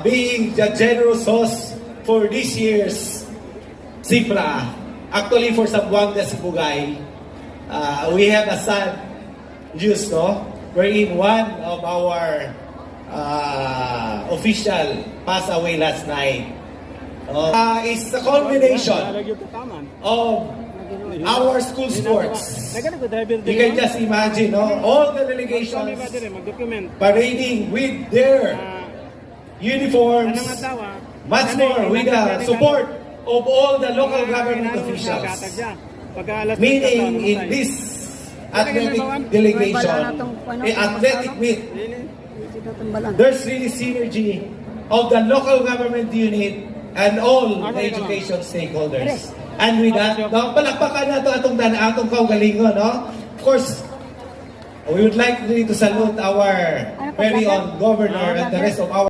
being the generous host for this year's Sipra. Actually, for Zamboanga Sibugay, we have a sad news, no? Wherein one of our official passed away last night. It's the culmination of our school sports. You can just imagine, no? All the delegations parading with their uniforms, much more with the support of all the local government officials. Meaning in this athletic delegation, athletic meet, there's really synergy of the local government unit and all education stakeholders. And with that, palakpakan na ito atong kaugalingon, no? Of course, we would like really to salute our very own governor and the rest of our